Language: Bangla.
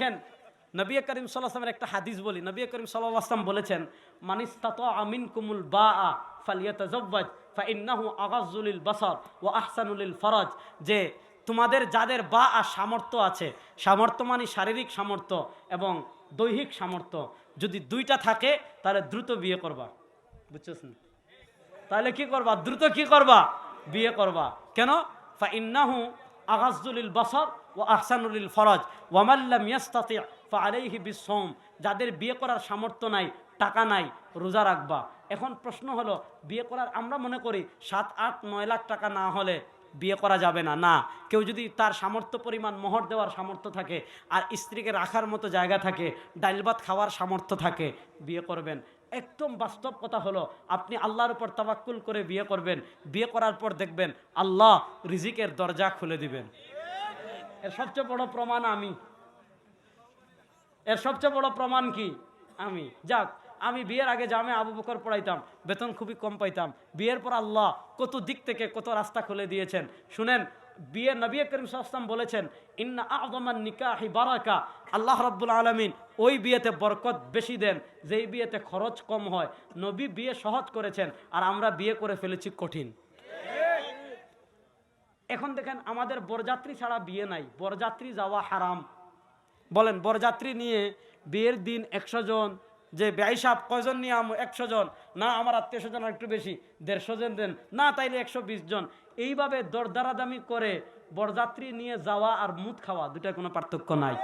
দেখেন নবী করিম সাল্লাল্লাহু আলাইহি ওয়াসাল্লামের একটা হাদিস বলি। নবী করিম সাল্লাল্লাহু আলাইহি ওয়াসাল্লাম বলেছেন, মানিস্তাতা মিনকুমুল বাআ ফালিয়াতাযাওয়াজ ফাইন্নাহু আগাযযু লিল বাসার ওয়া আহসানু লিল ফারাজ। যে তোমাদের যাদের বাআ সামর্থ্য আছে, সামর্থ্য মানে শারীরিক সামর্থ্য এবং দৈহিক সামর্থ্য, যদি দুইটা থাকে তাহলে দ্রুত বিয়ে করবা। বুঝছেন? তাহলে কি করবা? দ্রুত কি করবা? বিয়ে করবা। কেন? ফাইন্নাহু আগাযযু লিল বাসার ওয়া আহসানু লিল ফারাজ ওয়া মান লাম ইয়াস্তাতি ফাআলাইহি বিসসাওম। যাদের বিয়ে করার সামর্থ্য নাই, টাকা নাই, রোজা রাখবা। এখন প্রশ্ন হলো, বিয়ে করার আমরা মনে করি 7, 8, 9 লাখ টাকা না হলে বিয়ে করা যাবে না। না, কেউ যদি তার সামর্থ্য পরিমাণ মোহর দেওয়ার সামর্থ্য থাকে আর স্ত্রীকে রাখার মতো জায়গা থাকে, ডাল ভাত খাওয়ার সামর্থ্য থাকে, বিয়ে করবেন। একদম বাস্তব কথা হলো, আপনি আল্লাহর উপর তাওয়াক্কুল করে বিয়ে করবেন। বিয়ে করার পর দেখবেন আল্লাহ রিজিকের দরজা খুলে দিবেন। এর সবচেয়ে বড় প্রমাণ আমি। এর সবচেয়ে বড় প্রমাণ কি? আমি। যাক, আমি বিয়ের আগে জামে আবু বকর পড়াইতাম, বেতন খুবই কম পাইতাম। বিয়ের পর আল্লাহ কত দিক থেকে কত রাস্তা খুলে দিয়েছেন। শুনেন, বিয়ে নবী করিম সাল্লাল্লাহু আলাইহি ওয়াসাল্লাম বলেছেন, ইন্না আ'যামান নিকাহি বারাকা। আল্লাহ রাব্বুল আলামিন ওই বিয়েতে বরকত বেশি দেন যেই বিয়েতে খরচ কম হয়। নবী বিয়ে সহজ করেছেন আর আমরা বিয়ে করে ফেলেছি কঠিন। এখন দেখেন, আমাদের বরযাত্রী ছাড়া বিয়ে নাই। বরযাত্রী যাওয়া হারাম। বলেন, বরযাত্রী নিয়ে বিয়ের দিন 100 জন, যে ব্যয় সাহেব কয়জন নিয়ে 100 জন, না আমার আত্মীয় স্বজন একটু বেশি 150 জন দেন, না তাইলে 120 জন। এইভাবে দরদারাদামি করে বরযাত্রী নিয়ে যাওয়া আর মুদ খাওয়া দুটার কোনো পার্থক্য নাই।